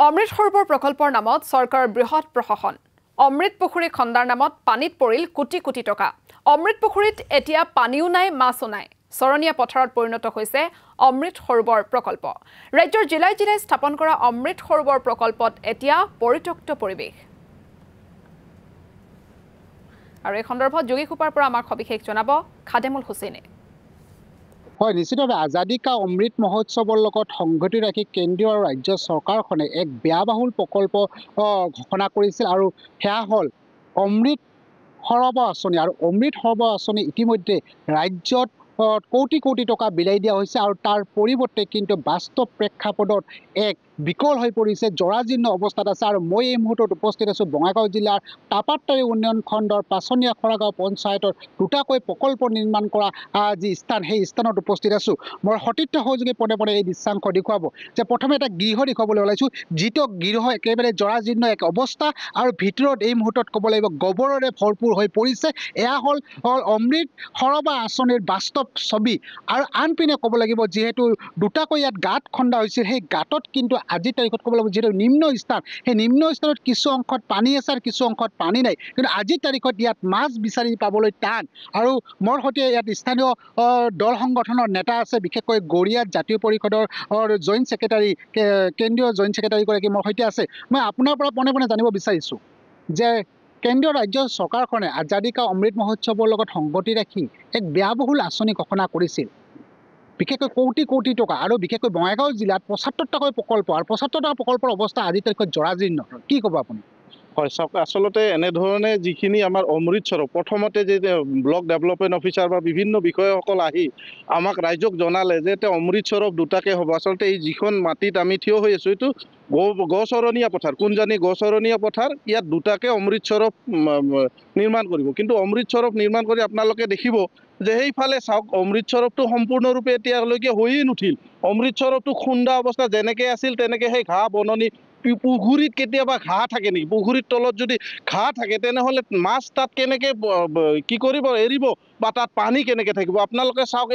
অমৃত সৰোবৰ প্ৰকল্পৰ নামত চৰকাৰৰ বৃহৎ প্ৰশাসন অমৃত পুখুৰী খন্দাৰ নামত পানীত পৰিল কোটি কোটি টকা অমৃত পুখুৰীত এতিয়া পানীও নাই মাছো নাই চৰণীয়া পথাৰত পৰিণত হৈছে অমৃত সৰোবৰ প্ৰকল্প ৰাজ্যৰ জিলাই জিলাই স্থাপন কৰা অমৃত সৰোবৰ প্ৰকল্পত এতিয়া পৰিত্যক্ত পৰিৱেশ আৰু এই সন্দৰ্ভত যোগী খুপাৰ পৰা আমাৰ সবিশেষ জনাব খাদেমুল হুছেইনে হয় নিশ্চিতভাৱে আজাদী কা অমৃত মহোৎসৱৰ লগত সংগতি ৰাখি কেন্দ্ৰীয় আৰু ৰাজ্য চৰকাৰখনে এক ব্যয়বহুল প্ৰকল্প ঘোষণা কৰিছিল আৰু সেয়া হ'ল অমৃত সৰোবৰ আঁচনি আৰু অমৃত সৰোবৰ আঁচনি ইতিমধ্যে ৰাজ্যত কোটি কোটি টকা বিলাই দিয়া হৈছে আৰু তাৰ পৰিৱৰ্তে কিন্তু বাস্তৱ প্ৰেক্ষাপটত এক বিকল হৈ পৰিছে জৰাজীৰ্ণ অৱস্থাত আছে আৰু মই এই মুহূৰ্তত উপস্থিত আছোঁ বঙাইগাঁও জিলাৰ টাপাট্টাৰী উন্নয়ন খণ্ডৰ পাছনীয়া খৰাগাঁও পঞ্চায়তৰ দুটাকৈ প্ৰকল্প নিৰ্মাণ কৰা যি স্থান সেই স্থানত উপস্থিত আছোঁ মোৰ সতীৰ্থ সহযোগী পদে পদে এই দৃশ্যাংশ দেখুৱাব যে প্ৰথমে এটা গৃহ দেখুৱাবলৈ ওলাইছোঁ যিটো গৃহ একেবাৰে জৰাজীৰ্ণ এক অৱস্থা আৰু ভিতৰত এই মুহূৰ্তত ক'ব লাগিব গোবৰেৰে ভৰপূৰ হৈ পৰিছে এয়া হ'ল অমৃত সৰোবৰ আঁচনিৰ বাস্তৱ ছবি আৰু আনপিনে ক'ব লাগিব যিহেতু দুটাকৈ ইয়াত গাঁত খন্দা হৈছিল সেই গাঁতত কিন্তু আজিৰ তাৰিখত ক'ব লাগিব যিহেতু নিম্ন স্থান সেই নিম্ন স্থানত কিছু অংশত পানী আছে আৰু কিছু অংশত পানী নাই কিন্তু আজিৰ তাৰিখত ইয়াত মাছ বিচাৰি পাবলৈ টান আৰু মোৰ সৈতে ইয়াত স্থানীয় দল সংগঠনৰ নেতা আছে বিশেষকৈ গড়িয়াত জাতীয় পৰিষদৰ জইণ্ট ছেক্ৰেটাৰী কেন্দ্ৰীয় জইণ্ট ছেক্ৰেটাৰীগৰাকী মোৰ সৈতে আছে মই আপোনাৰ পৰা পোনে পোনে জানিব বিচাৰিছোঁ যে কেন্দ্ৰীয় ৰাজ্য চৰকাৰখনে আজাদী কা অমৃত মহোৎসৱৰ লগত সংগতি ৰাখি এক ব্যয়বহুল আঁচনি ঘোষণা কৰিছিল বিশেষকৈ কোটি কোটি টকা আৰু বিশেষকৈ বঙাইগাঁও জিলাত ৭৫টাকৈ প্ৰকল্প আৰু ৭৫টা প্ৰকল্পৰ অৱস্থা আজিৰ তাৰিখত জৰাজীৰ্ণ কি ক'ব আপুনি হয় চাওক আচলতে এনেধৰণে যিখিনি আমাৰ অমৃত সৰোবৰ প্ৰথমতে যে ব্লক ডেভেলপমেণ্ট অফিচাৰ বা বিভিন্ন বিষয়াসকল আহি আমাক ৰাইজক জনালে যে অমৃত সৰোবৰ দুটাকৈ হ'ব আচলতে এই যিখন মাটিত আমি থিয় হৈ আছোঁ এইটো গছৰণীয়া পথাৰ কোনজানি গছৰণীয়া পথাৰ ইয়াত দুটাকৈ অমৃত সৰোবৰ নিৰ্মাণ কৰিব কিন্তু অমৃত সৰোবৰ নিৰ্মাণ কৰি আপোনালোকে দেখিব যে সেইফালে চাওক অমৃত সৰোবৰটো সম্পূৰ্ণৰূপে এতিয়ালৈকে হৈয়ে নুঠিল অমৃত সৰোবৰটো খুন্দা অৱস্থা যেনেকৈ আছিল তেনেকৈ সেই ঘাঁহ বননি পুখুৰীত কেতিয়াবা ঘাঁহ থাকে নেকি পুখুৰীৰ তলত যদি ঘাঁহ থাকে তেনেহ'লে মাছ তাত কেনেকৈ কি কৰিব এৰিব বা তাত পানী কেনেকৈ থাকিব আপোনালোকে চাওক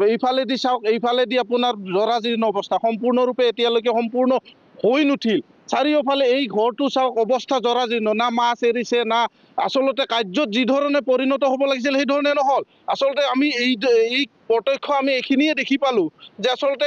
এইফালেদি চাওক এইফালেদি আপোনাৰ জৰাজীৰ্ণ অৱস্থা সম্পূৰ্ণৰূপে এতিয়ালৈকে সম্পূৰ্ণ হৈ নুঠিল চাৰিওফালে এই ঘৰটো চাওক অৱস্থা জৰাজীৰ্ণ না মাছ এৰিছে না আচলতে কাৰ্যত যি ধৰণে পৰিণত হ'ব লাগিছিল সেই ধৰণে নহ'ল আচলতে আমি এই প্ৰত্যক্ষ আমি এইখিনিয়ে দেখি পালোঁ যে আচলতে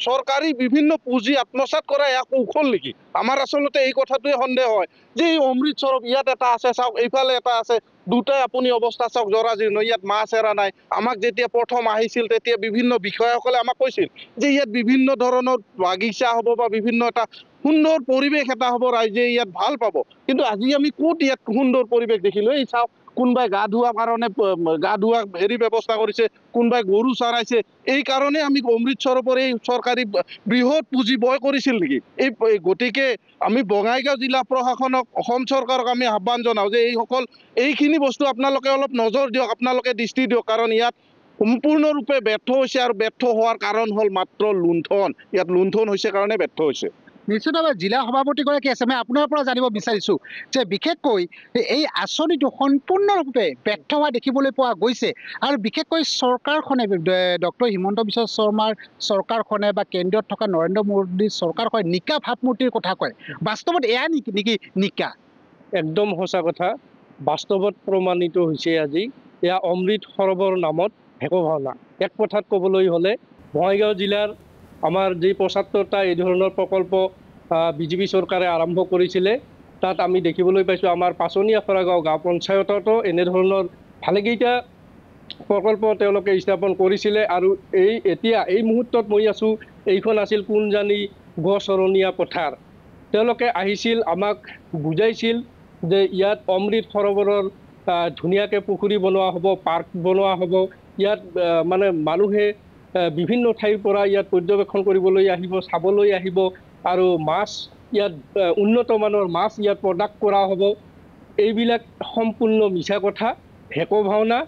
চৰকাৰী বিভিন্ন পুঁজি আত্মসাৎ কৰা এয়া কৌশল নেকি আমাৰ আচলতে এই কথাটোৱে সন্দেহ হয় যে এই অমৃত সৰোবৰ ইয়াত এটা আছে চাওক এইফালে এটা আছে দুটাই আপুনি অৱস্থা চাওক জৰাজীৰ্ণ ইয়াত মাছ এৰা নাই আমাক যেতিয়া প্ৰথম আহিছিল তেতিয়া বিভিন্ন বিষয়াসকলে আমাক কৈছিল যে ইয়াত বিভিন্ন ধৰণৰ বাগিচা হ'ব বা বিভিন্ন এটা সুন্দৰ পৰিৱেশ এটা হ'ব ৰাইজে ইয়াত ভাল পাব কিন্তু আজি আমি ক'ত ইয়াত সুন্দৰ পৰিৱেশ দেখিলোঁ এই চাওক কোনোবাই গা ধোৱাৰ কাৰণে গা ধোৱা ব্যৱস্থা কৰিছে কোনোবাই গৰু চৰাইছে এই কাৰণে আমি অমৃত সৰোবৰ এই চৰকাৰী বৃহৎ পুঁজি ব্যয় কৰিছিল নেকি এই গতিকে আমি বঙাইগাঁও জিলা প্ৰশাসনক অসম চৰকাৰক আমি আহ্বান জনাওঁ যে এইখিনি বস্তু আপোনালোকে অলপ নজৰ দিয়ক আপোনালোকে দৃষ্টি দিয়ক কাৰণ ইয়াত সম্পূৰ্ণৰূপে ব্যৰ্থ হৈছে আৰু ব্যৰ্থ হোৱাৰ কাৰণ হ'ল মাত্ৰ লুণ্ঠন ইয়াত লুণ্ঠন হৈছে কাৰণে ব্যৰ্থ হৈছে নিশ্চিতভাৱে জিলা সভাপতিগৰাকী আছে মই আপোনাৰ পৰা জানিব বিচাৰিছোঁ যে বিশেষকৈ এই আঁচনিটো সম্পূৰ্ণৰূপে ব্যৰ্থ হোৱা দেখিবলৈ পোৱা গৈছে আৰু বিশেষকৈ চৰকাৰখনে ডক্টৰ হিমন্ত বিশ্ব শৰ্মাৰ চৰকাৰখনে বা কেন্দ্ৰত থকা নৰেন্দ্ৰ মোদীৰ চৰকাৰখনে নিকা ভাৱমূৰ্তিৰ কথা কয় বাস্তৱত এয়া নেকি নিকা একদম সঁচা কথা বাস্তৱত প্ৰমাণিত হৈছে আজি এয়া অমৃত সৰোবৰ নামত ভেকু ভাওনা এক কথাত ক'বলৈ হ'লে বঙাইগাঁও জিলাৰ আমাৰ যি ৭৫টা এই ধৰণৰ প্ৰকল্প বিজেপি চৰকাৰে আৰম্ভ কৰিছিলে তাত আমি দেখিবলৈ পাইছোঁ আমাৰ পাছনীয়া খৰাগাঁও গাঁও পঞ্চায়ততো এনেধৰণৰ ভালেকেইটা প্ৰকল্প তেওঁলোকে স্থাপন কৰিছিলে আৰু এতিয়া এই মুহূৰ্তত মই আছোঁ এইখন আছিল কোনজানি গছৰণীয়া পথাৰ তেওঁলোকে আহিছিল আমাক বুজাইছিল যে ইয়াত অমৃত সৰোবৰৰ ধুনীয়াকৈ পুখুৰী বনোৱা হ'ব পাৰ্ক বনোৱা হ'ব ইয়াত মানে মানুহে বিভিন্ন ঠাইৰ পৰা ইয়াত পৰ্যবেক্ষণ কৰিবলৈ আহিব চাবলৈ আহিব আৰু মাছ ইয়াত উন্নত মানৰ মাছ ইয়াত প্ৰডাক্ট কৰা হ'ব এইবিলাক সম্পূৰ্ণ মিছা কথা ভেকু ভাওনা